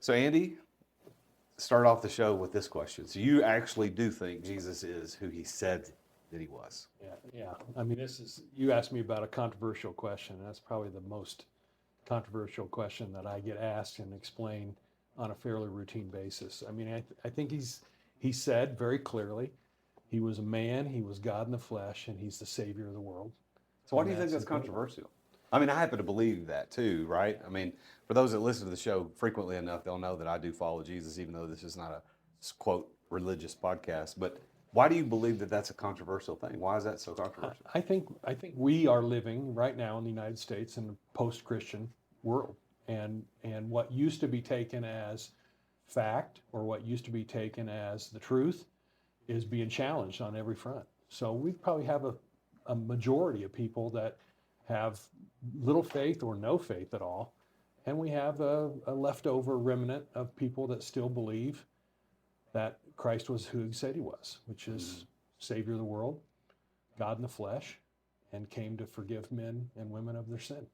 So Andy, start off the show with this question. So you actually do think Jesus is who he said that he was? Yeah. I mean, you asked me about a controversial question. That's probably the most controversial question that I get asked and explained on a fairly routine basis. I mean, I think he said very clearly, he was a man, he was God in the flesh, and he's the Savior of the world. So why And do you think that's the point. controversial? I mean, I happen to believe that too, right? I mean, for those that listen to the show frequently enough, they'll know that I do follow Jesus, even though this is not a quote religious podcast. But why do you believe that that's a controversial thing? Why is that so controversial? I think we are living right now in the United States in a post-Christian world, and what used to be taken as fact or what used to be taken as the truth is being challenged on every front. So we probably have a majority of people that have little faith or no faith at all, and we have a leftover remnant of people that still believe that Christ was who he said he was, which is Savior of the world, God in the flesh, and came to forgive men and women of their sin.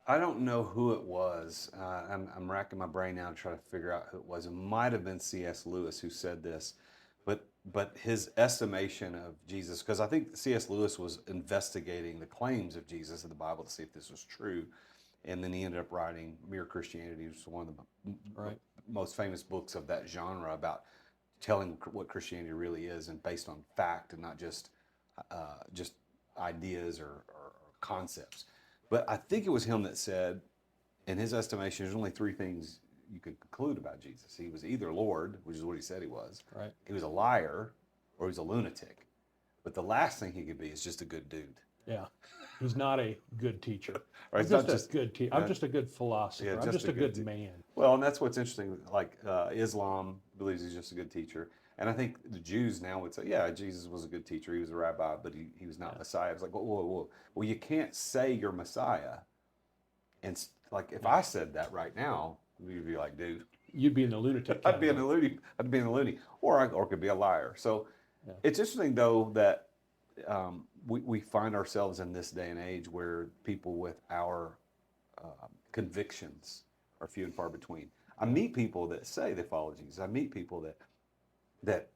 I don't know who it was. I'm racking my brain now to try to figure out who it was. It might have been C.S. Lewis who said this, but his estimation of Jesus, because I think C.S. Lewis was investigating the claims of Jesus in the Bible to see if this was true, and then he ended up writing Mere Christianity, which is one of the most famous books of that genre about telling what Christianity really is and based on fact and not just ideas or concepts. But I think it was him that said, in his estimation, there's only three things you could conclude about Jesus. He was either Lord, which is what he said he was. Right. He was a liar, or he was a lunatic. But the last thing he could be is just a good dude. Yeah. He's not a good teacher. Right, I'm just a good teacher. I'm just a good philosopher. Yeah, I'm just a good man. Well, and that's what's interesting. Like Islam believes he's just a good teacher. And I think the Jews now would say, yeah, Jesus was a good teacher. He was a rabbi, but he was not Messiah. It's like, whoa. Well, you can't say you're Messiah. And like, if I said that right now, you'd be like, dude. You'd be in the lunatic I'd be in the loony. Or I could be a liar. So it's interesting, though, that we find ourselves in this day and age where people with our convictions are few and far between. I meet people that say they follow Jesus. I meet people that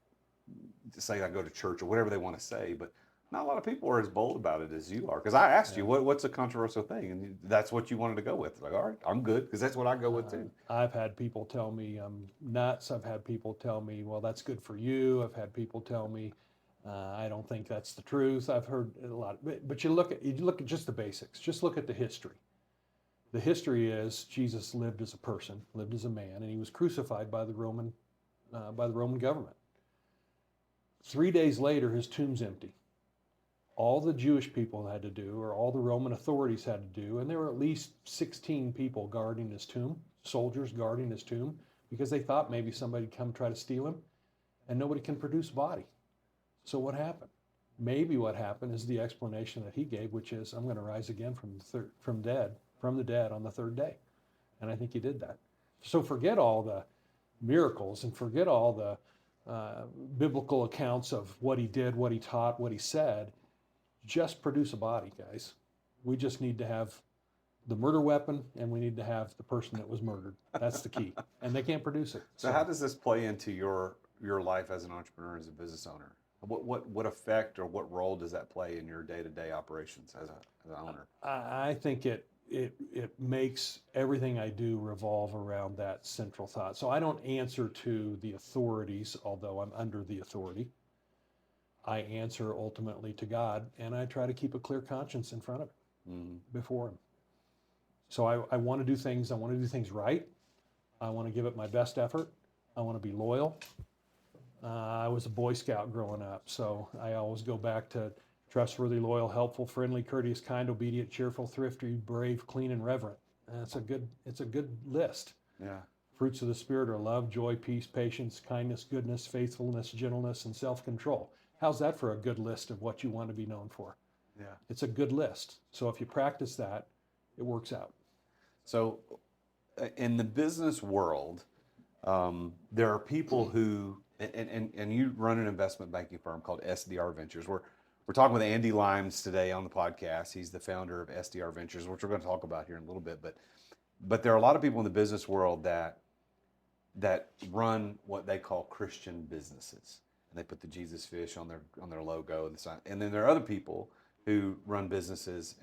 say I go to church or whatever they want to say, but not a lot of people are as bold about it as you are. Because I asked you, what's a controversial thing? And that's what you wanted to go with. It's like, all right, I'm good, because that's what I go with too. I've had people tell me I'm nuts. I've had people tell me, well, that's good for you. I've had people tell me, I don't think that's the truth. I've heard a lot. But you look at just the basics. Just look at the history. The history is Jesus lived as a person, lived as a man, and he was crucified by the Roman government. 3 days later, his tomb's empty. All the Jewish people had to do, or all the Roman authorities had to do, and there were at least 16 people guarding his tomb, soldiers guarding his tomb, because they thought maybe somebody'd come try to steal him, and nobody can produce a body. So what happened? Maybe what happened is the explanation that he gave, which is, I'm going to rise again from the dead on the third day. And I think he did that. So forget all the miracles and forget all the biblical accounts of what he did, what he taught, what he said. Just produce a body, guys. We just need to have the murder weapon, and we need to have the person that was murdered. That's the key. And they can't produce it. So how does this play into your life as an entrepreneur, as a business owner? What effect or what role does that play in your day-to-day operations as an owner? I think it makes everything I do revolve around that central thought. So I don't answer to the authorities, although I'm under the authority. I answer ultimately to God, and I try to keep a clear conscience in front of him, before him. So I want to do things. I want to do things right. I want to give it my best effort. I want to be loyal. I was a Boy Scout growing up, so I always go back to trustworthy, loyal, helpful, friendly, courteous, kind, obedient, cheerful, thrifty, brave, clean, and reverent. And it's a good list. Yeah. Fruits of the Spirit are love, joy, peace, patience, kindness, goodness, faithfulness, gentleness, and self-control. How's that for a good list of what you want to be known for? Yeah. It's a good list. So if you practice that, it works out. So in the business world, there are people who, and you run an investment banking firm called SDR Ventures. We're talking with Andy Limes today on the podcast. He's the founder of SDR Ventures, which we're going to talk about here in a little bit. But there are a lot of people in the business world that that run what they call Christian businesses, and they put the Jesus fish on their logo and the sign. And then there are other people who run businesses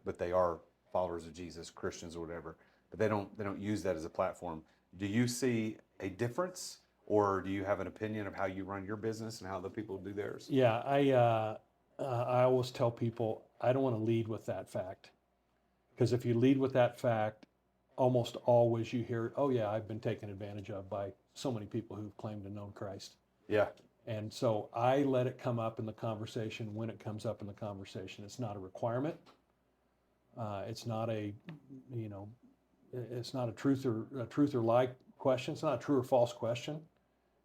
but they are followers of Jesus, Christians or whatever, but they don't use that as a platform. Do you see a difference, or do you have an opinion of how you run your business and how other people do theirs? Yeah, I always tell people I don't want to lead with that fact, because if you lead with that fact, almost always you hear, "Oh yeah, I've been taken advantage of by so many people who've claimed to know Christ." Yeah, And so I let it come up in the conversation when it comes up in the conversation. It's not a requirement. It's not you know, it's not a truth or lie question. It's not a true or false question.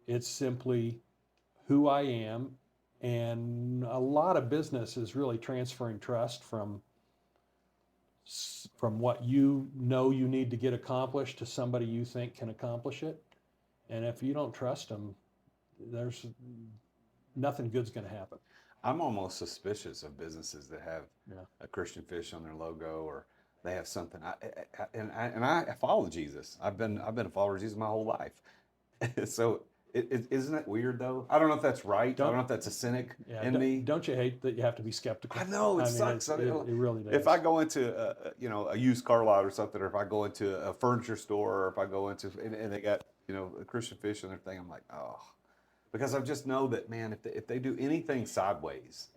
It's simply who I am, and a lot of business is really transferring trust from what you know you need to get accomplished to somebody you think can accomplish it. And if you don't trust them, there's nothing good's going to happen. I'm almost suspicious of businesses that have Yeah. a Christian fish on their logo, or they have something. I follow Jesus. I've been a follower of Jesus my whole life. So isn't it weird though? I don't know if that's right. I don't know if that's a cynic in me. Don't you hate that you have to be skeptical? I know it sucks. It really does. If I go into a used car lot or something, or if I go into a furniture store, or if I go into and they got a Christian fish on their thing, I'm like, oh, because I just know that, man, if they do anything sideways,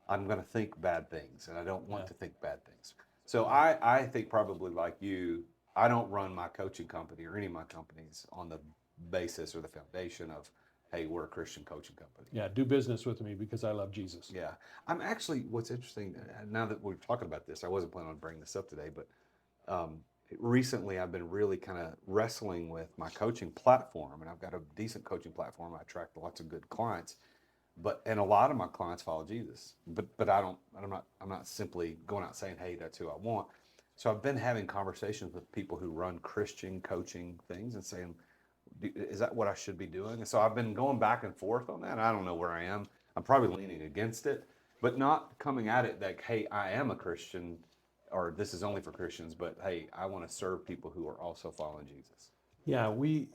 I'm going to think bad things, and I don't want to think bad things. So I think probably like you, I don't run my coaching company or any of my companies on the basis or the foundation of, hey, we're a Christian coaching company. Yeah, do business with me because I love Jesus. Yeah. I'm actually, what's interesting, now that we're talking about this, I wasn't planning on bringing this up today, but recently I've been really kind of wrestling with my coaching platform, and I've got a decent coaching platform. I attract lots of good clients, and a lot of my clients follow Jesus, but I'm not simply going out saying, hey, that's who I want. So I've been having conversations with people who run Christian coaching things and saying, is that what I should be doing? And so I've been going back and forth on that. And I don't know where I am. I'm probably leaning against it, but not coming at it like, hey, I am a Christian, or this is only for Christians, but hey, I want to serve people who are also following Jesus. Yeah, we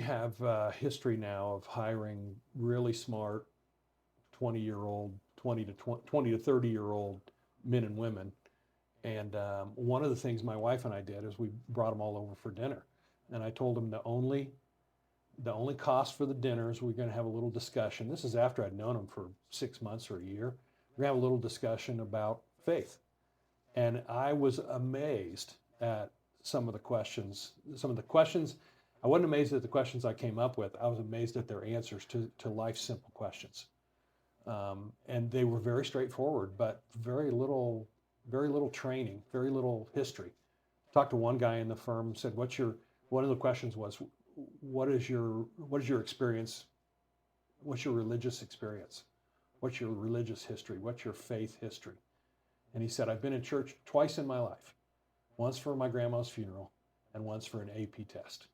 have a history now of hiring really smart 20 to 30-year-old men and women. And one of the things my wife and I did is we brought them all over for dinner. And I told them the only cost for the dinner is we're going to have a little discussion. This is after I'd known them for 6 months or a year. We're going to have a little discussion about faith. And I was amazed at some of the questions. I wasn't amazed at the questions I came up with. I was amazed at their answers to life's simple questions. And they were very straightforward, but very little training, very little history. Talked to one guy in the firm, said, one of the questions was, what is your experience? What's your religious experience? What's your religious history? What's your faith history? And he said, I've been in church twice in my life, once for my grandma's funeral and once for an AP test.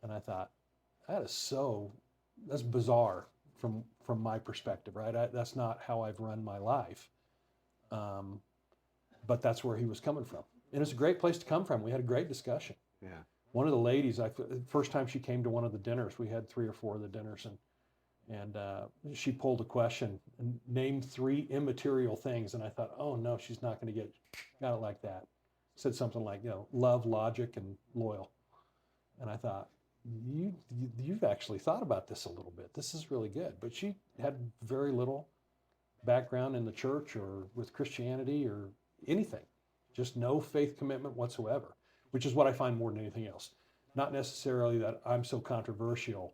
And I thought, that's bizarre from my perspective, right? That's not how I've run my life. But that's where he was coming from. And it's a great place to come from. We had a great discussion. Yeah. One of the ladies, first time she came to one of the dinners, we had 3 or 4 of the dinners, and she pulled a question and named 3 immaterial things. And I thought, oh no, she's not going to got it like that. Said something like, love, logic, and loyal. And I thought, you've actually thought about this a little bit. This is really good. But she had very little background in the church or with Christianity or anything, just no faith commitment whatsoever, which is what I find more than anything else. Not necessarily that I'm so controversial,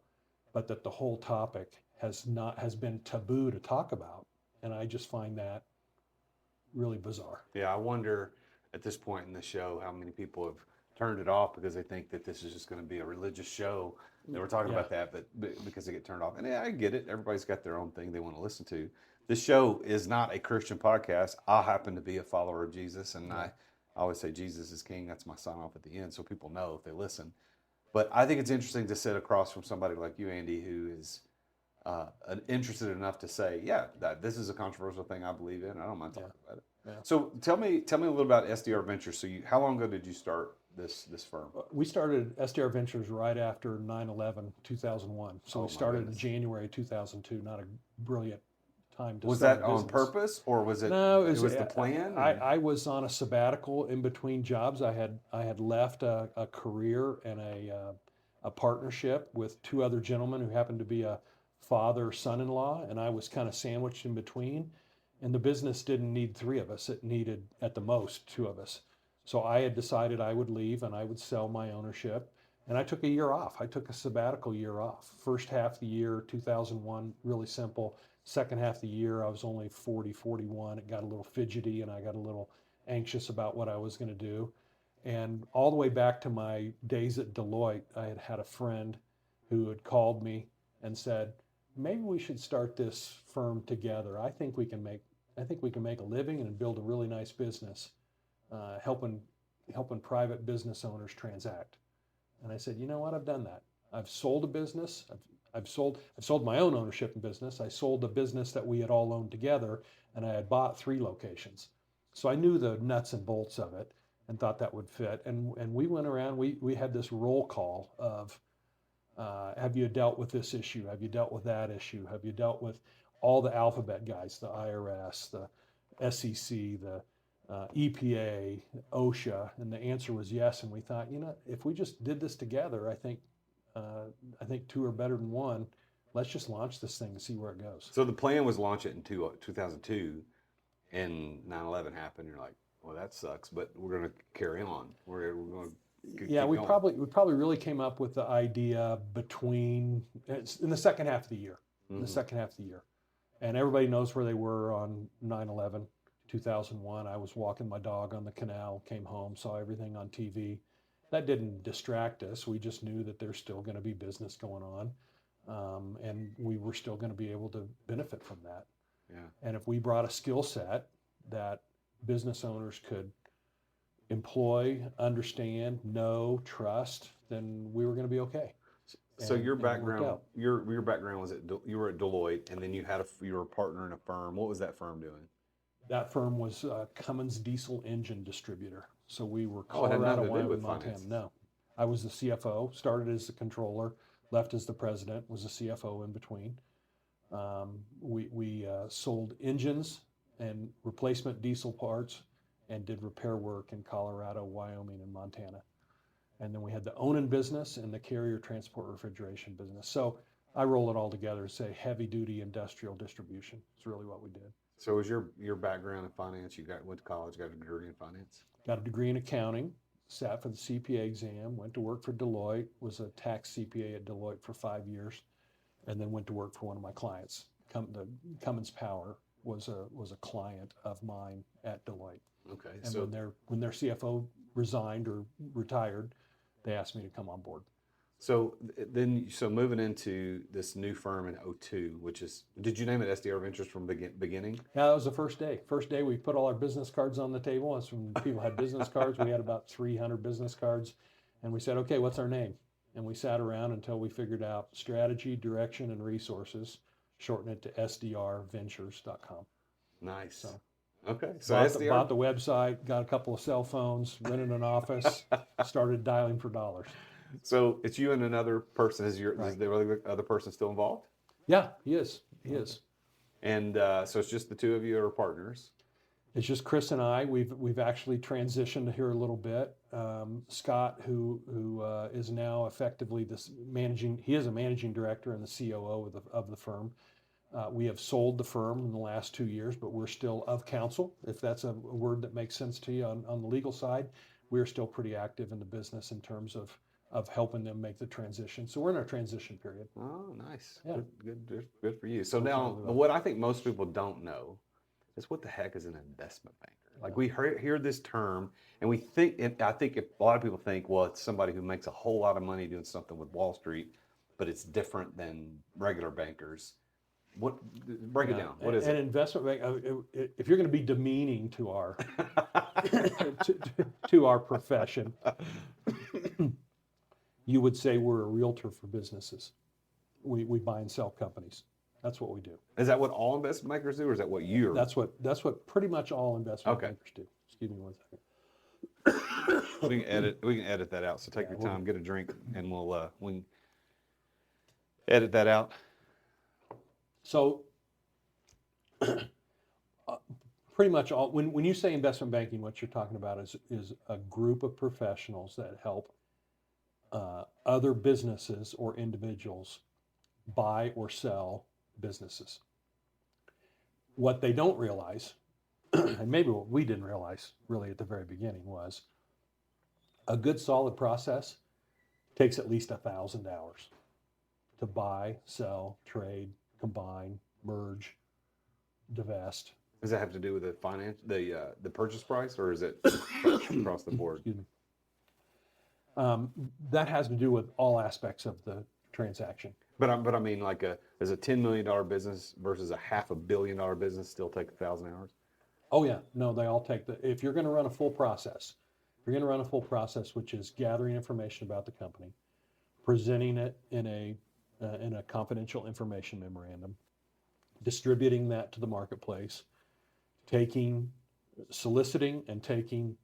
but that the whole topic has been taboo to talk about. And I just find that really bizarre. Yeah, I wonder at this point in the show how many people have turned it off because they think that this is just going to be a religious show. They were talking about that, but because they get turned off. And yeah, I get it. Everybody's got their own thing they want to listen to. This show is not a Christian podcast. I happen to be a follower of Jesus, and I always say Jesus is king. That's my sign off at the end, so people know if they listen. But I think it's interesting to sit across from somebody like you, Andy, who is interested enough to say, yeah, this is a controversial thing I believe in. I don't mind talking about it. Yeah. So tell me a little about SDR Ventures. So how long ago did you start this firm? We started SDR Ventures right after 9/11, 2001. So Oh, we my started in goodness. January 2002. Not a brilliant time to Was start that a on business. purpose, or was it? No, It was the plan. I was on a sabbatical in between jobs. I had left a career and a partnership with two other gentlemen who happened to be a father-son-in-law, and I was kind of sandwiched in between. And the business didn't need three of us; it needed at the most two of us. So I had decided I would leave and I would sell my ownership. And I took a year off. I took a sabbatical year off. First half of the year, 2001, really simple. Second half of the year, I was only 40, 41. It got a little fidgety and I got a little anxious about what I was going to do. And all the way back to my days at Deloitte, I had had a friend who had called me and said, maybe we should start this firm together. I think we can make a living and build a really nice business, helping private business owners transact. And I said, you know what? I've done that. I've sold a business. I've sold my own ownership in business. I sold a business that we had all owned together, and I had bought 3 locations. So I knew the nuts and bolts of it and thought that would fit. And we went around. We had this roll call of, have you dealt with this issue? Have you dealt with that issue? Have you dealt with all the alphabet guys, the IRS, the SEC, the EPA, OSHA? And the answer was yes. And we thought, you know, if we just did this together, I think 2 are better than 1. Let's just launch this thing and see where it goes. So the plan was launch it in 2002, and 9/11 happened. You're like, well, that sucks, but we're going to carry on. We're going to Yeah, keep we going. probably really came up with the idea between in the second half of the year. In the second half of the year, and everybody knows where they were on 9/11, 2001. I was walking my dog on the canal, came home, saw everything on TV. That didn't distract us. We just knew that there's still going to be business going on, and we were still going to be able to benefit from that. Yeah. And if we brought a skill set that business owners could employ, understand, know, trust, then we were going to be okay. So And- your and it worked background, out. your background was you were at Deloitte, and then you were a partner in a firm. What was that firm doing? That firm was Cummins diesel engine distributor. So we were Oh, it had nothing Colorado, to do Wyoming, with Montana. finance. No, I was the CFO. Started as the controller, left as the president. Was the CFO in between. We sold engines and replacement diesel parts, and did repair work in Colorado, Wyoming, and Montana. And then we had the owning business and the carrier transport refrigeration business. So I roll it all together and say heavy duty industrial distribution is really what we did. So was your background in finance? Went to college, got a degree in finance. Got a degree in accounting, sat for the CPA exam, went to work for Deloitte, was a tax CPA at Deloitte for 5 years, and then went to work for one of my clients. The Cummins Power was a client of mine at Deloitte. Okay. And So when their CFO resigned or retired, they asked me to come on board. so moving into this new firm in 2002, which is, did you name it SDR Ventures from beginning? Yeah, that was the first day. First day we put all our business cards on the table. That's when people had business cards. We had about 300 business cards. And we said, okay, what's our name? And we sat around until we figured out strategy, direction, and resources, shorten it to sdrventures.com. Nice. So, Okay. So bought the website, got a couple of cell phones, rented an office, started dialing for dollars. So it's you and another person. Is Right. the other person still involved? Yeah, he is. He is. And so it's just the two of you are partners. It's just Chris and I. We've actually transitioned here a little bit. Scott, who is now effectively he is a managing director and the COO of the firm. We have sold the firm in the last 2 years, but we're still of counsel, if that's a word that makes sense to you on the legal side. We're still pretty active in the business in terms of helping them make the transition. So we're in our transition period. Oh, nice. Yeah. Good for you. So now, what I think most people don't know is what the heck is an investment banker? Like we hear this term, and we think, I think a lot of people think, well, it's somebody who makes a whole lot of money doing something with Wall Street, but it's different than regular bankers. Break it down. What is an it? investment bank? If you're going to be demeaning to our to our profession, you would say we're a realtor for businesses. We buy and sell companies. That's what we do. Is that what all investment bankers do, or is that what you're? That's what pretty much all investment Okay. bankers do. Excuse me one We can edit that out. So take your we'll- time, get a drink, and we can edit that out. So pretty much all, when you say investment banking, what you're talking about is a group of professionals that help other businesses or individuals buy or sell businesses. What they don't realize, and maybe what we didn't realize really at the very beginning, was a good solid process takes at least 1,000 hours to buy, sell, trade, combine, merge, divest. Does that have to do with the purchase price, or is it across the board? Excuse me. That has to do with all aspects of the transaction. But I mean, like is a $10 million business versus a $500 million business still take 1,000 hours? Oh yeah, no, they all take if you're going to run a full process, which is gathering information about the company, presenting it in a confidential information memorandum, distributing that to the marketplace, soliciting and taking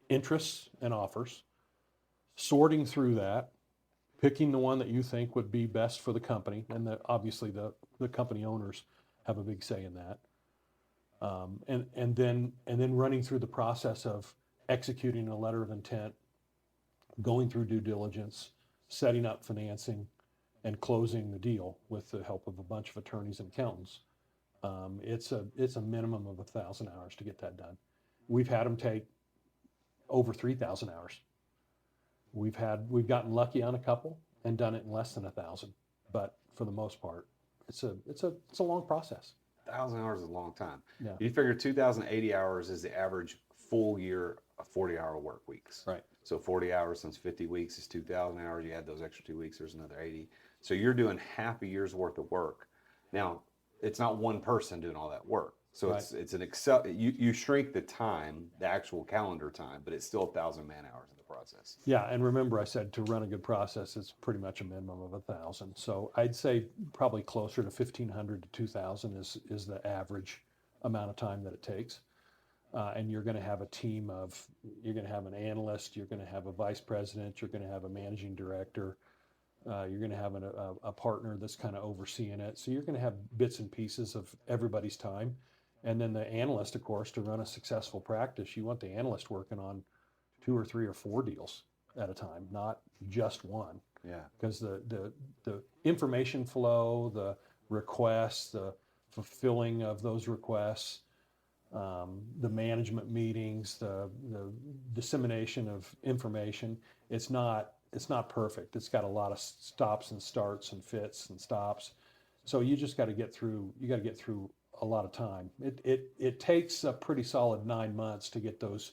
interests and offers, sorting through that, picking the one that you think would be best for the company, and obviously the company owners have a big say in that, and then running through the process of executing a letter of intent, going through due diligence, setting up financing, and closing the deal with the help of a bunch of attorneys and accountants. It's a minimum of 1,000 hours to get that done. We've had them take over 3,000 hours. We've gotten lucky on a couple and done it in less than 1,000, but for the most part, it's a long process. 1,000 hours is a long time. Yeah. You figure 2,080 hours is the average full year of 40-hour work weeks. Right. So 40 hours times 50 weeks is 2,000 hours. You add those extra 2 weeks, there's another 80. So you're doing half a year's worth of work. Now, it's not one person doing all that work. So Right. it's an you shrink the time, the actual calendar time, but it's still 1,000 man hours in the process. Yeah, and remember I said to run a good process, it's pretty much a minimum of 1,000. So I'd say probably closer to 1,500 to 2,000 is the average amount of time that it takes. And you're going to have a team you're going to have an analyst, you're going to have a vice president, you're going to have a managing director, you're going to have a partner that's kind of overseeing it. So you're going to have bits and pieces of everybody's time. And then the analyst, of course, to run a successful practice, you want the analyst working on 2 or 3 or 4 deals at a time, not just one. Yeah. Because the information flow, the requests, the fulfilling of those requests, the management meetings, the dissemination of information, it's not perfect. It's got a lot of stops and starts and fits and stops. So you just got to get through. You got to get through a lot of time. It takes a pretty solid 9 months to get those,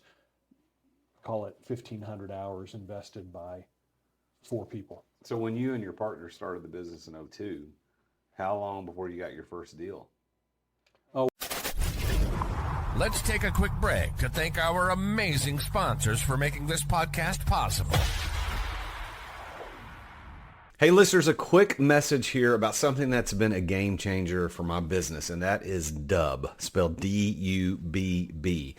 call it 1,500 hours invested by 4 people. So when you and your partner started the business in 2002, how long before you got your first deal? Let's take a quick break to thank our amazing sponsors for making this podcast possible. Hey listeners, a quick message here about something that's been a game changer for my business, and that is Dubb, spelled D-U-B-B.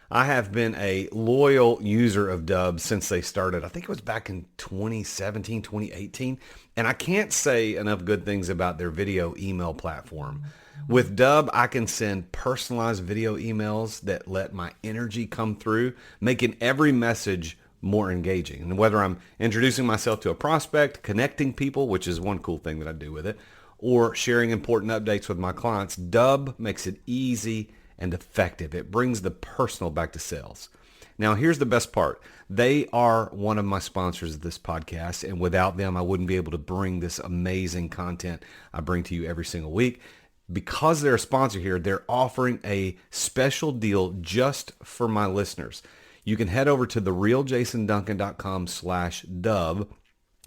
I have been a loyal user of Dubb since they started. I think it was back in 2017, 2018, and I can't say enough good things about their video email platform. With Dubb, I can send personalized video emails that let my energy come through, making every message more engaging. And whether I'm introducing myself to a prospect, connecting people, which is one cool thing that I do with it, or sharing important updates with my clients, Dubb makes it easy and effective. It brings the personal back to sales. Now, here's the best part. They are one of my sponsors of this podcast, and without them, I wouldn't be able to bring this amazing content I bring to you every single week. Because they're a sponsor here, they're offering a special deal just for my listeners. You can head over to therealjasonduncan.com/Dubb.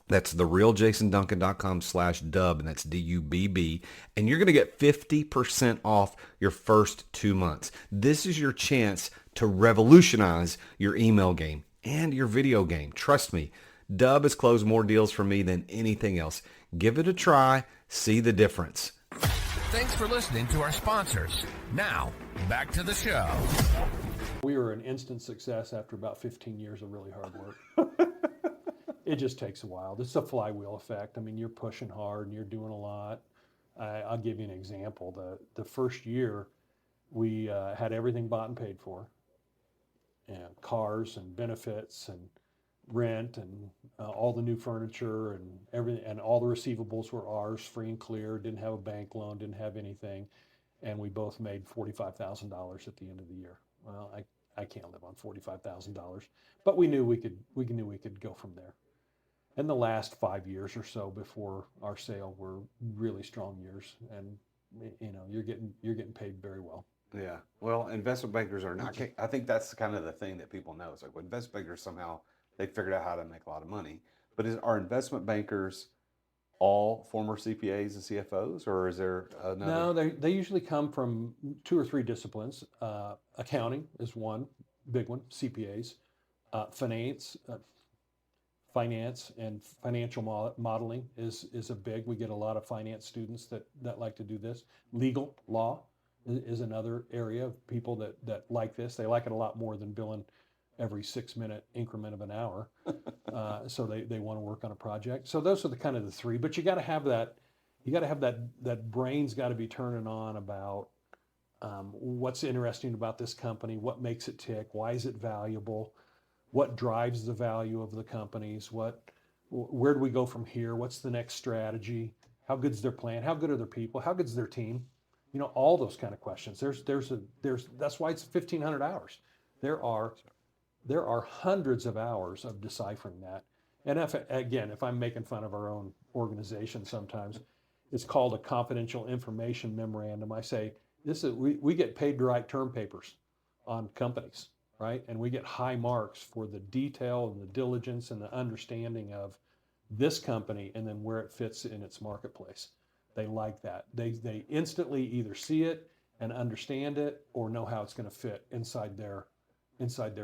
That's therealjasonduncan.com/Dubb, and that's D-U-B-B. And you're going to get 50% off your first 2 months. This is your chance to revolutionize your email game and your video game. Trust me, Dubb has closed more deals for me than anything else. Give it a try. See the difference. Thanks for listening to our sponsors. Now, back to the show. We were an instant success after about 15 years of really hard work. It just takes a while. This is a flywheel effect. I mean, you're pushing hard and you're doing a lot. I'll give you an example. The first year, we had everything bought and paid for, and cars and benefits and rent and all the new furniture and everything, and all the receivables were ours, free and clear. Didn't have a bank loan, didn't have anything, and we both made $45,000 at the end of the year. Well, I can't live on $45,000, but we knew we could go from there. And the last 5 years or so before our sale were really strong years, and you're getting paid very well. Yeah. Well, investment bankers are not. I think that's kind of the thing that people know. It's like, well, investment bankers somehow they figured out how to make a lot of money. But are investment bankers all former CPAs and CFOs, or is there another? No, they usually come from 2 or 3 disciplines. Accounting is one big one. CPAs, finance and financial modeling is a big. We get a lot of finance students that like to do this. Legal, law is another area of people that like this. They like it a lot more than billing every 6-minute increment of an hour. So they want to work on a project. So those are the kind of the 3. But you got to have that. You got to have that brain's got to be turning on about what's interesting about this company, what makes it tick, why is it valuable, what drives the value of the companies, where do we go from here, what's the next strategy, how good's their plan, how good are their people, how good's their team, all those kind of questions. That's why it's 1,500 hours. There are hundreds of hours of deciphering that. And if I'm making fun of our own organization sometimes, it's called a confidential information memorandum. I say we get paid to write term papers on companies, right? And we get high marks for the detail and the diligence and the understanding of this company and then where it fits in its marketplace. They like that. They instantly either see it and understand it or know how it's going to fit inside their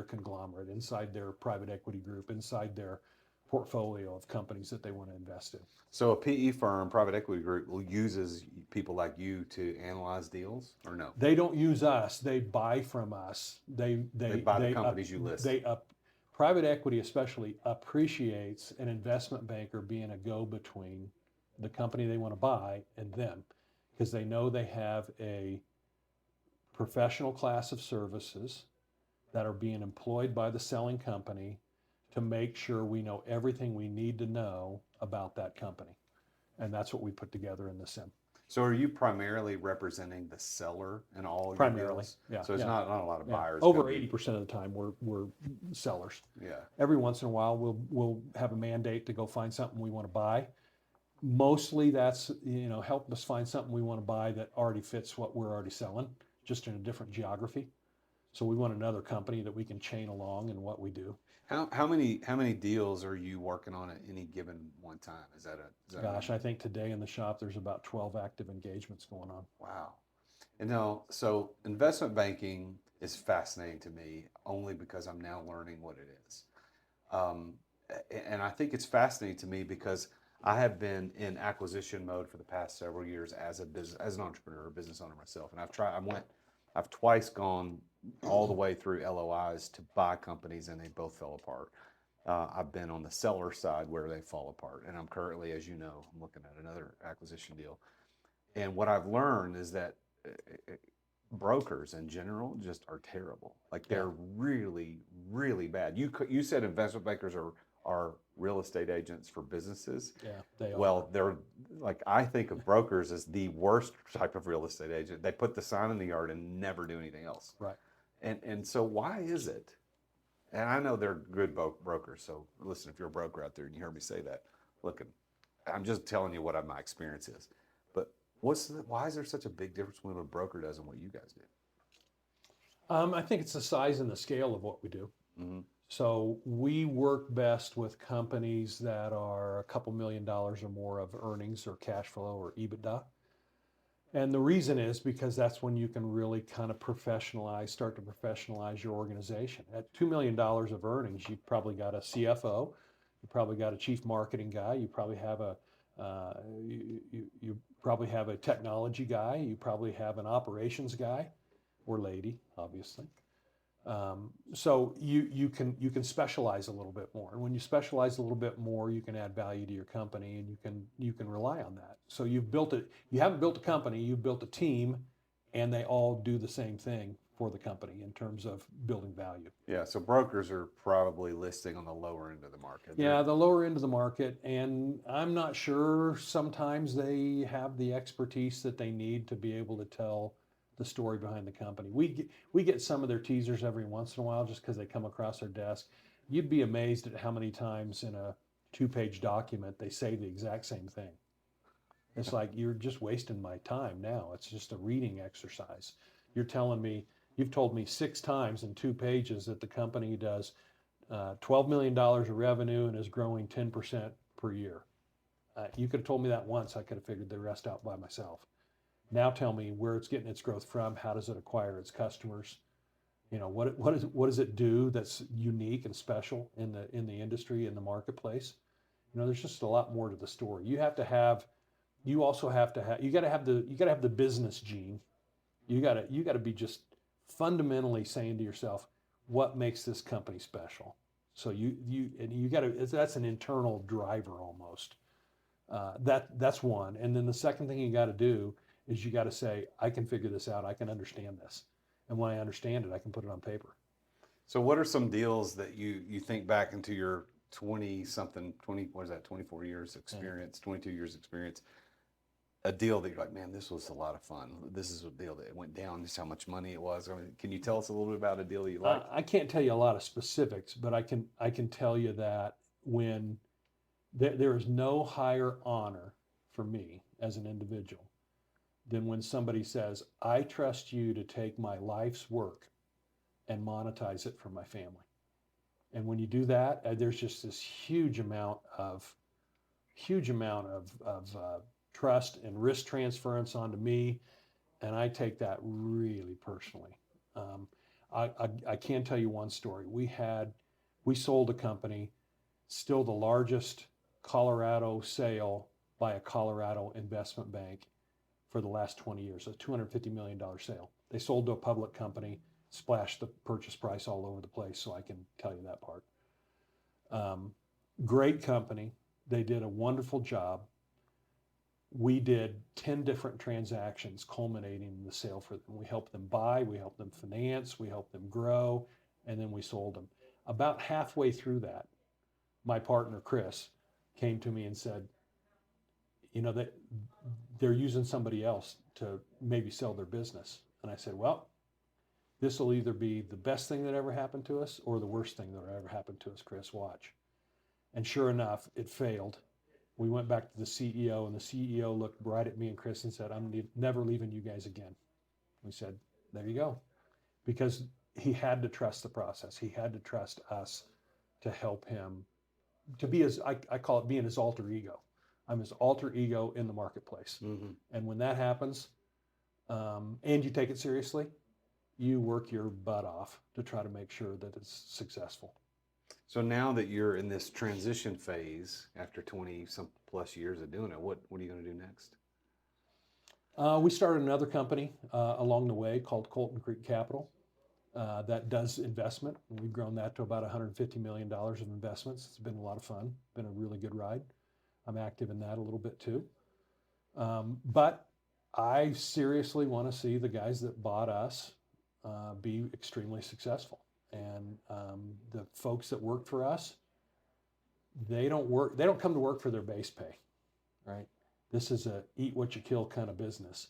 conglomerate, inside their private equity group, inside their portfolio of companies that they want to invest in. So a PE firm, private equity group, uses people like you to analyze deals, or no? They don't use us. They buy from us. They buy the companies you list. Private equity especially appreciates an investment banker being a go-between the company they want to buy and them, because they know they have a professional class of services that are being employed by the selling company to make sure we know everything we need to know about that company. And that's what we put together in the SIM. So are you primarily representing the seller in all your Primarily, deals? yeah. So it's not a lot of buyers. Over 80% of the time we're sellers. Yeah. Every once in a while we'll have a mandate to go find something we want to buy. Mostly that's, help us find something we want to buy that already fits what we're already selling, just in a different geography. So we want another company that we can chain along in what we do. How many deals are you working on at any given one time? Is that Gosh, I think today in the shop there's about 12 active engagements going on. Wow. And so investment banking is fascinating to me only because I'm now learning what it is. And I think it's fascinating to me because I have been in acquisition mode for the past several years as an entrepreneur, a business owner myself. And I've twice gone all the way through LOIs to buy companies, and they both fell apart. I've been on the seller side where they fall apart, and I'm currently, as you know, I'm looking at another acquisition deal. And what I've learned is that brokers in general just are terrible. Like they're really, really bad. You said investment bankers are real estate agents for businesses. Yeah, they are. Well, they're like, I think of brokers as the worst type of real estate agent. They put the sign in the yard and never do anything else. Right. And so why is it? And I know they're good brokers. So listen, if you're a broker out there and you heard me say that, look, I'm just telling you what my experience is. But why is there such a big difference between what a broker does and what you guys do? I think it's the size and the scale of what we do. Mm-hmm. So we work best with companies that are a couple $1 million or more of earnings or cash flow or EBITDA. And the reason is because that's when you can really kind of start to professionalize your organization. At $2 million of earnings, you've probably got a CFO, you probably got a chief marketing guy, you probably have you probably have a technology guy, you probably have an operations guy or lady, obviously. So you can specialize a little bit more, and when you specialize a little bit more, you can add value to your company, and you can rely on that. So you've built it. You haven't built a company. You've built a team, and they all do the same thing for the company in terms of building value. Yeah, so brokers are probably listing on the lower end of the market. Yeah, the lower end of the market, and I'm not sure sometimes they have the expertise that they need to be able to tell the story behind the company. We get some of their teasers every once in a while just because they come across our desk. You'd be amazed at how many times in a 2-page document they say the exact same thing. It's like, you're just wasting my time now. It's just a reading exercise. You've told me 6 times in 2 pages that the company does $12 million of revenue and is growing 10% per year. You could have told me that once. I could have figured the rest out by myself. Now tell me where it's getting its growth from. How does it acquire its customers? What does it do that's unique and special in the industry, in the marketplace? There's just a lot more to the story. You got to have the business gene. You got to be just fundamentally saying to yourself, what makes this company special? So that's an internal driver almost. That's one. And then the second thing you got to do is you got to say, I can figure this out. I can understand this. And when I understand it, I can put it on paper. So what are some deals that you think back into your 24 years experience, 22 years experience, a deal that you're like, man, this was a lot of fun. This is a deal that went down, just how much money it was. I mean, can you tell us a little bit about a deal you like? I can't tell you a lot of specifics, but I can tell you that when there is no higher honor for me as an individual than when somebody says, I trust you to take my life's work and monetize it for my family. And when you do that, there's just this huge amount of trust and risk transference onto me, and I take that really personally. I can tell you one story. We sold a company, still the largest Colorado sale by a Colorado investment bank for the last 20 years, a $250 million sale. They sold to a public company, splashed the purchase price all over the place, so I can tell you that part. Great company. They did a wonderful job. We did 10 different transactions culminating in the sale for them. We helped them buy, we helped them finance, we helped them grow, and then we sold them. About halfway through that, my partner, Chris, came to me and said, that they're using somebody else to maybe sell their business. And I said, well, this will either be the best thing that ever happened to us or the worst thing that ever happened to us, Chris, watch. And sure enough, it failed. We went back to the CEO, and the CEO looked right at me and Chris and said, I'm never leaving you guys again. We said, there you go. Because he had to trust the process. He had to trust us to help him, to be I call it being his alter ego. I'm his alter ego in the marketplace. Mm-hmm. And when that happens, and you take it seriously, you work your butt off to try to make sure that it's successful. So now that you're in this transition phase after 20 some plus years of doing it, what are you going to do next? We started another company along the way called Colton Creek Capital that does investment. We've grown that to about $150 million of investments. It's been a lot of fun, been a really good ride. I'm active in that a little bit too. But I seriously want to see the guys that bought us be extremely successful. And the folks that work for us, they don't come to work for their base pay, right? This is a eat what you kill kind of business.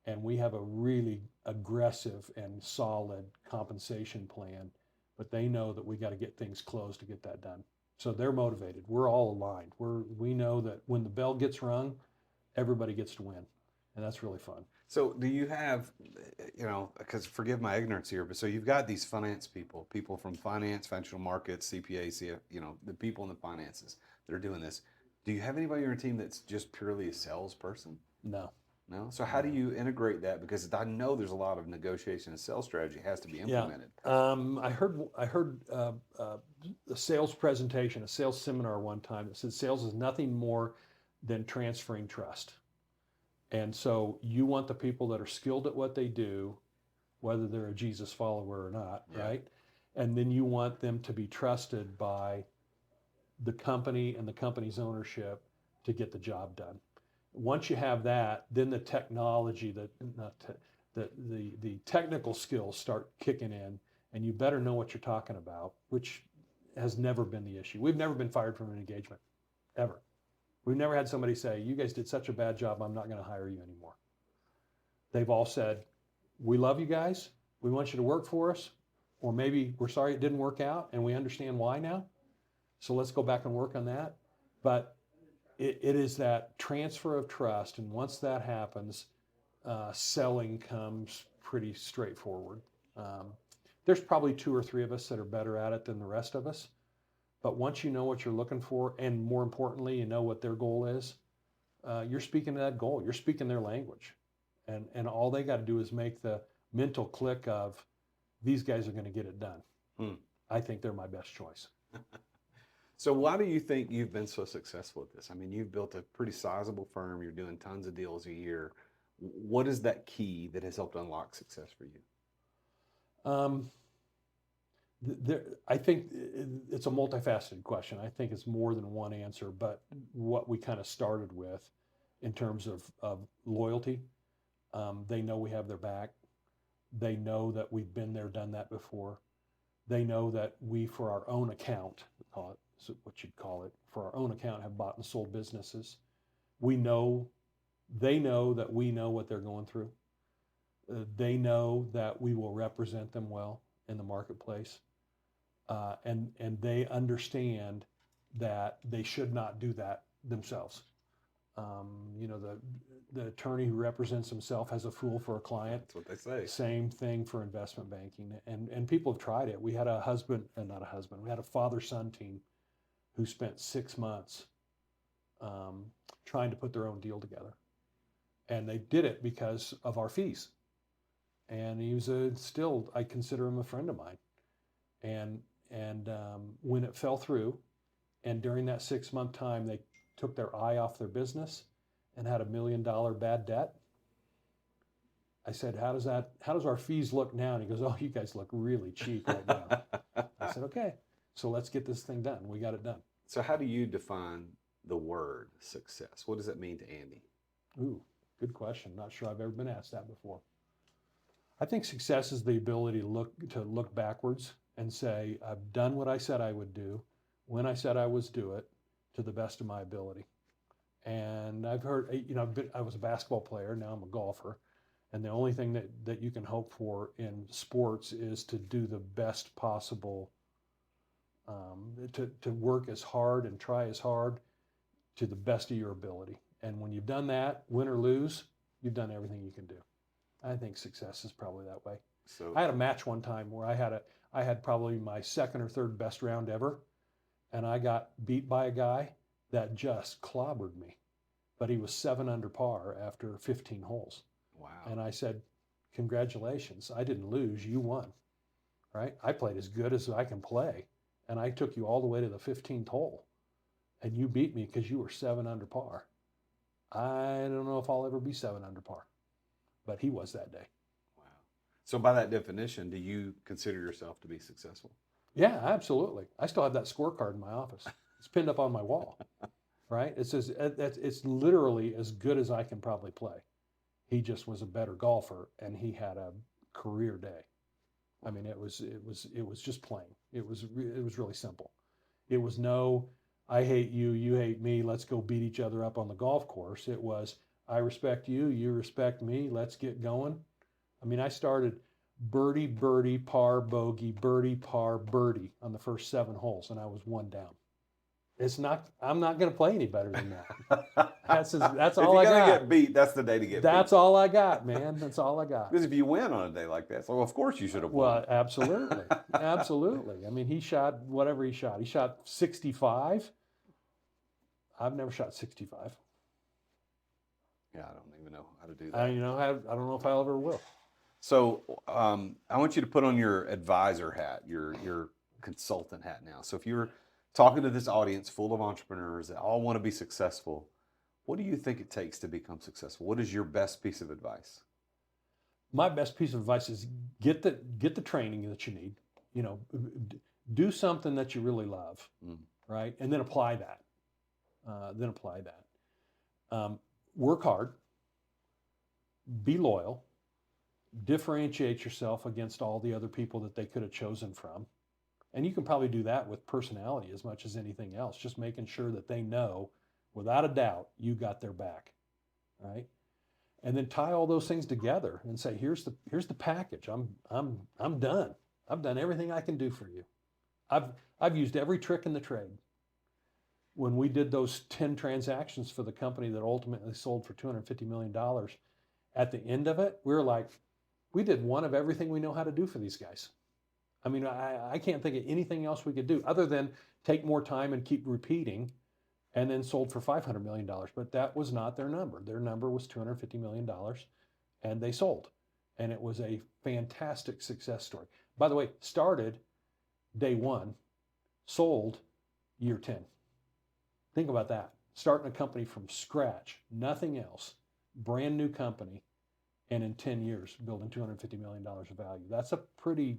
And we have a really aggressive and solid compensation plan, but they know that we got to get things closed to get that done. So they're motivated. We're all aligned. We know that when the bell gets rung, everybody gets to win. And that's really fun. So do you have, because forgive my ignorance here, but so you've got these finance people from finance, financial markets, CPA, the people in the finances that are doing this. Do you have anybody on your team that's just purely a salesperson? No. No? So how do you integrate that? Because I know there's a lot of negotiation and sales strategy has to be implemented. Yeah. I heard a sales presentation, a sales seminar one time that said sales is nothing more than transferring trust. And so you want the people that are skilled at what they do whether they're a Jesus follower or not, Yeah. right? And then you want them to be trusted by the company and the company's ownership to get the job done. Once you have that, then the technology, the technical skills start kicking in, and you better know what you're talking about, which has never been the issue. We've never been fired from an engagement, ever. We've never had somebody say, you guys did such a bad job, I'm not going to hire you anymore. They've all said, we love you guys, we want you to work for us, or maybe we're sorry it didn't work out and we understand why now, so let's go back and work on that. But it is that transfer of trust, and once that happens, selling comes pretty straightforward. There's probably 2 or 3 of us that are better at it than the rest of us, but once you know what you're looking for, and more importantly, you know what their goal is, you're speaking to that goal, you're speaking their language, and all they got to do is make the mental click of, these guys are going to get it done. I think they're my best choice. So why do you think you've been so successful at this? I mean, you've built a pretty sizable firm. You're doing tons of deals a year. What is that key that has helped unlock success for you? I think it's a multifaceted question. I think it's more than one answer, but what we kind of started with in terms of loyalty, they know we have their back. They know that we've been there, done that before. They know that we, for our own account, call it what you'd call it, for our own account, have bought and sold businesses. They know that we know what they're going through. They know that we will represent them well in the marketplace. And they understand that they should not do that themselves. The attorney who represents himself has a fool for a client. That's what they say. Same thing for investment banking. And people have tried it. We had we had a father-son team who spent 6 months trying to put their own deal together. And they did it because of our fees. And he was still, I consider him a friend of mine. And when it fell through, and during that 6-month time, they took their eye off their business and had $1 million bad debt. I said, how does our fees look now? And he goes, oh, you guys look really cheap right now. I said, okay, so let's get this thing done. We got it done. So how do you define the word success? What does it mean to Andy? Ooh, good question. Not sure I've ever been asked that before. I think success is the ability to look backwards and say, I've done what I said I would do, when I said I was do it, to the best of my ability. And I've heard, I was a basketball player, now I'm a golfer. And the only thing that you can hope for in sports is to do the best possible, to work as hard and try as hard to the best of your ability. And when you've done that, win or lose, you've done everything you can do. I think success is probably that way. So I had a match one time where I had probably my second or third best round ever, and I got beat by a guy that just clobbered me. But he was 7 under par after 15 holes. wow. And I said, congratulations, I didn't lose, you won, right? I played as good as I can play, and I took you all the way to the 15th hole, and you beat me because you were 7 under par. I don't know if I'll ever be 7 under par, but he was that day. Wow. So by that definition, do you consider yourself to be successful? Yeah, absolutely. I still have that scorecard in my office. It's pinned up on my wall, right? It's literally as good as I can probably play. He just was a better golfer, and he had a career day. I mean, it was just plain. It was really simple. It was no, I hate you, you hate me, let's go beat each other up on the golf course. It was, I respect you, you respect me, let's get going. I mean, I started birdie, birdie, par, bogey, birdie, par, birdie on the first 7 holes, and I was 1 down. I'm not going to play any better than that. That's all I got. If you're going to get beat, that's the day to get beat. That's all I got, man. That's all I got. Because if you win on a day like that, so of course you should have won. Well, absolutely. Absolutely. I mean, he shot whatever he shot. He shot 65. I've never shot 65. Yeah, I don't even know how to do that. I don't know if I ever will. So I want you to put on your advisor hat, your consultant hat now. So if you're talking to this audience full of entrepreneurs that all want to be successful, what do you think it takes to become successful? What is your best piece of advice? my best piece of advice is get the training that you need. You know, do something that you really love, right? And then apply that. Work hard, be loyal, differentiate yourself against all the other people that they could have chosen from. And you can probably do that with personality as much as anything else, just making sure that they know without a doubt you got their back, right? And then tie all those things together and say, here's the package. I'm done. I've done everything I can do for you. I've used every trick in the trade. When we did those 10 transactions for the company that ultimately sold for $250 million, at the end of it, we were like, we did one of everything we know how to do for these guys. I mean, I can't think of anything else we could do other than take more time and keep repeating, and then sold for $500 million. But that was not their number. Their number was $250 million, and they sold. And it was a fantastic success story. By the way, started day one, sold year 10. Think about that. Starting a company from scratch, nothing else, brand new company, and in 10 years, building $250 million of value. That's a pretty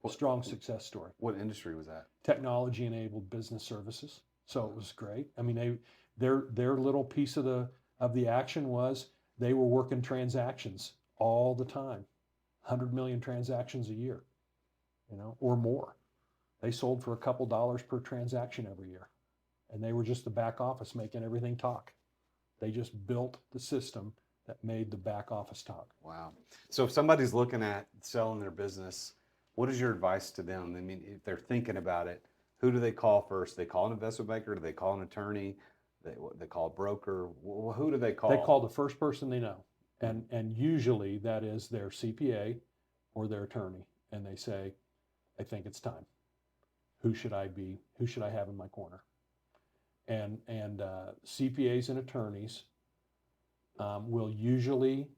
strong success story. What industry was that? Technology-enabled business services. So it was great. I mean, their little piece of the action was they were working transactions all the time, 100 million transactions a year, you know, or more. They sold for a couple dollars per transaction every year, and they were just the back office making everything talk. They just built the system that made the back office talk. Wow. So if somebody's looking at selling their business, what is your advice to them? I mean, if they're thinking about it, who do they call first? They call an investment banker? Do they call an attorney? They call a broker? Who do they call? They call the first person they know. And usually that is their CPA or their attorney. And they say, I think it's time. Who should I have in my corner? And CPAs and attorneys will usually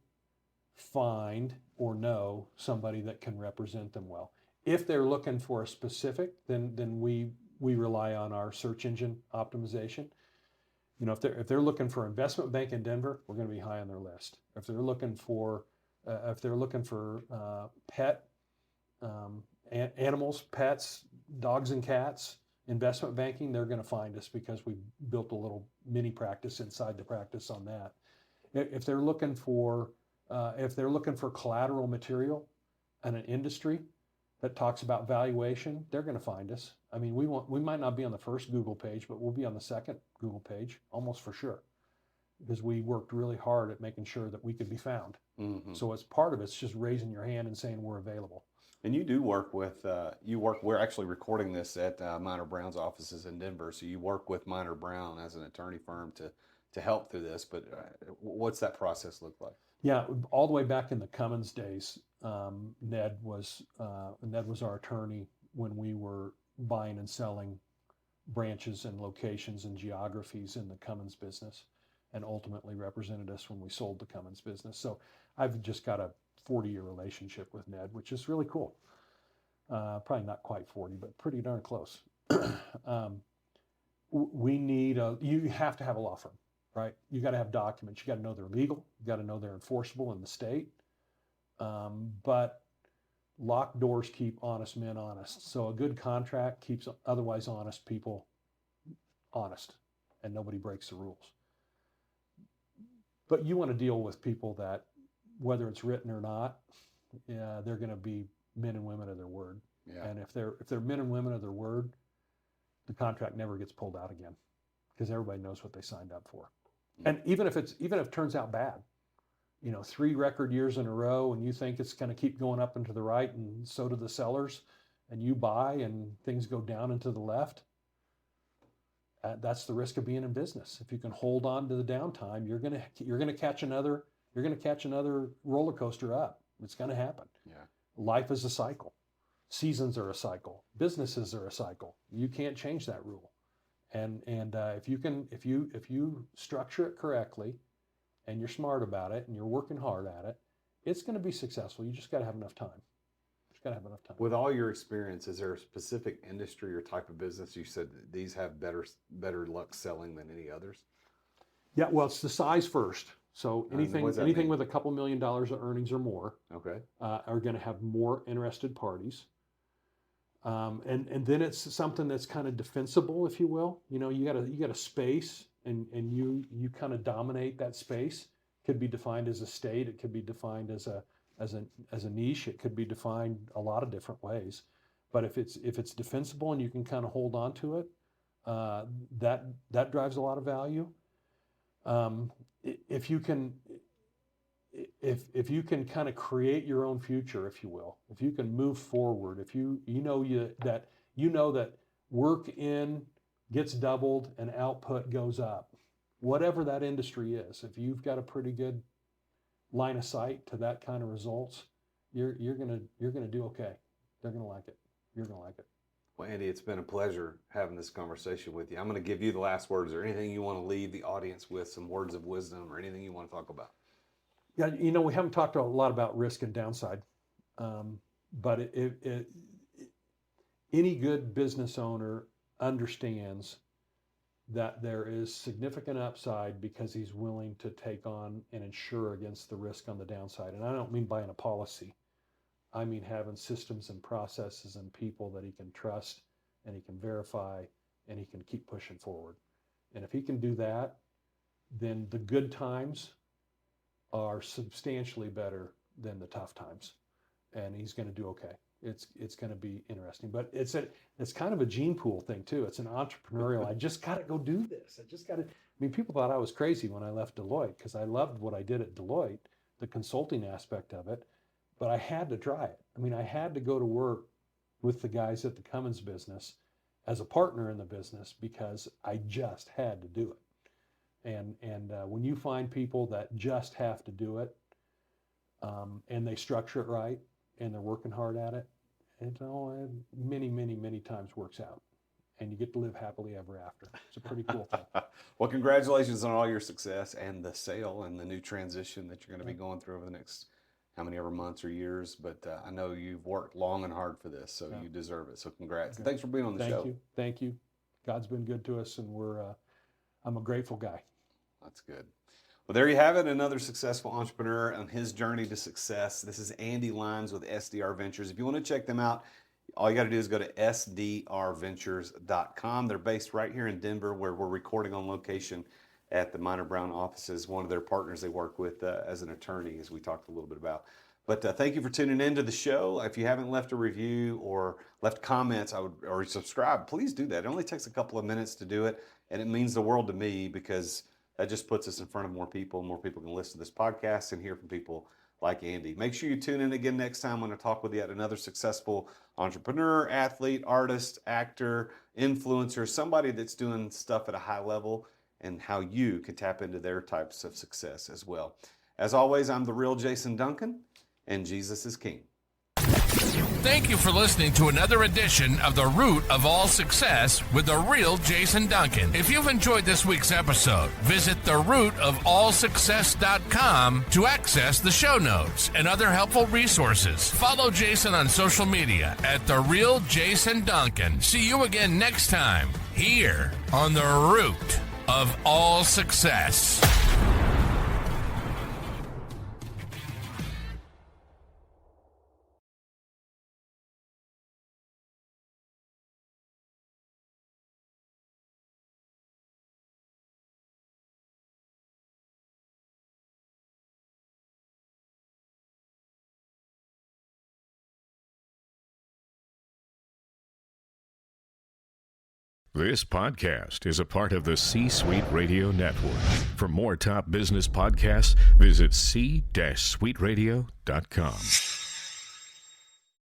find or know somebody that can represent them well. If they're looking for a specific, then we rely on our search engine optimization. You know, if they're looking for investment bank in Denver, we're going to be high on their list. If they're looking for pet animals, pets, dogs and cats, investment banking, they're going to find us because we built a little mini practice inside the practice on that. If they're looking for collateral material in an industry that talks about valuation, they're going to find us. I mean, we might not be on the first Google page, but we'll be on the second Google page almost for sure, because we worked really hard at making sure that we could be found. Mm-hmm. So as part of it's just raising your hand and saying we're available. And you do work with, we're actually recording this at Minor Brown's offices in Denver. So you work with Minor Brown as an attorney firm to help through this. But what's that process look like? Yeah, all the way back in the Cummins days, Ned was our attorney when we were buying and selling branches and locations and geographies in the Cummins business, and ultimately represented us when we sold the Cummins business. So I've just got a 40-year relationship with Ned, which is really cool. Probably not quite 40, but pretty darn close. You have to have a law firm, right? You got to have documents. You got to know they're legal. You got to know they're enforceable in the state. But locked doors keep honest men honest. So a good contract keeps otherwise honest people honest, and nobody breaks the rules. But you want to deal with people that, whether it's written or not, they're going to be men and women of their word. Yeah. And if they're men and women of their word, the contract never gets pulled out again, because everybody knows what they signed up for. And even if it turns out bad, 3 record years in a row, and you think it's going to keep going up and to the right, and so do the sellers, and you buy and things go down and to the left, that's the risk of being in business. If you can hold on to the downtime, you're going to catch another roller coaster up. It's going to happen. Yeah. Life is a cycle. Seasons are a cycle. Businesses are a cycle. You can't change that rule. And if you structure it correctly, and you're smart about it, and you're working hard at it, it's going to be successful. You just got to have enough time. With all your experience, is there a specific industry or type of business you said that these have better luck selling than any others? Yeah, well, it's the size first. So what does that anything mean? with a couple $1 million of earnings or more Okay. are going to have more interested parties. And then it's something that's kind of defensible, if you will. You know, you got a space, and you kind of dominate that space. It could be defined as a state. It could be defined as a niche. It could be defined a lot of different ways. But if it's defensible and you can kind of hold on to it, that drives a lot of value. If you can kind of create your own future, if you will, if you can move forward, if you know that work in gets doubled and output goes up, whatever that industry is, if you've got a pretty good line of sight to that kind of results, you're gonna do okay. They're gonna like it. You're gonna like it. Well, Andy, it's been a pleasure having this conversation with you. I'm going to give you the last words. Is there anything you want to leave the audience with, some words of wisdom or anything you want to talk about? Yeah, you know, we haven't talked a lot about risk and downside, but any good business owner understands that there is significant upside because he's willing to take on and insure against the risk on the downside. And I don't mean buying a policy. I mean having systems and processes and people that he can trust and he can verify and he can keep pushing forward. And if he can do that, then the good times are substantially better than the tough times, and he's going to do okay. It's going to be interesting, but it's kind of a gene pool thing too. It's an entrepreneurial. I just got to go do this. I mean, people thought I was crazy when I left Deloitte because I loved what I did at Deloitte, the consulting aspect of it, but I had to try it. I mean, I had to go to work with the guys at the Cummins business as a partner in the business because I just had to do it. And when you find people that just have to do it, and they structure it right, and they're working hard at it, many times works out. And you get to live happily ever after. It's a pretty cool thing. Well, congratulations on all your success and the sale and the new transition that you're going to be going through over the next how many ever months or years. But I know you've worked long and hard for this, so you deserve it. So congrats. Okay. Thanks for being on the show. Thank you. God's been good to us, and I'm a grateful guy. That's good. Well, there you have it. Another successful entrepreneur on his journey to success. This is Andy Lyons with SDR Ventures. If you want to check them out, all you got to do is go to sdrventures.com. They're based right here in Denver, where we're recording on location at the Minor Brown offices. One of their partners they work with as an attorney, as we talked a little bit about. But thank you for tuning into the show. If you haven't left a review or left comments, or subscribe, please do that. It only takes a couple of minutes to do it, and it means the world to me because that just puts us in front of more people. More people can listen to this podcast and hear from people like Andy. Make sure you tune in again next time when I talk with yet another successful entrepreneur, athlete, artist, actor, influencer, somebody that's doing stuff at a high level and how you can tap into their types of success as well. As always, I'm the Real Jason Duncan, and Jesus is King. Thank you for listening to another edition of The Root of All Success with the Real Jason Duncan. If you've enjoyed this week's episode, visit therootofallsuccess.com to access the show notes and other helpful resources. Follow Jason on social media at The Real Jason Duncan. See you again next time here on The Root of All Success. This podcast is a part of the C-Suite Radio Network. For more top business podcasts, visit c-suiteradio.com.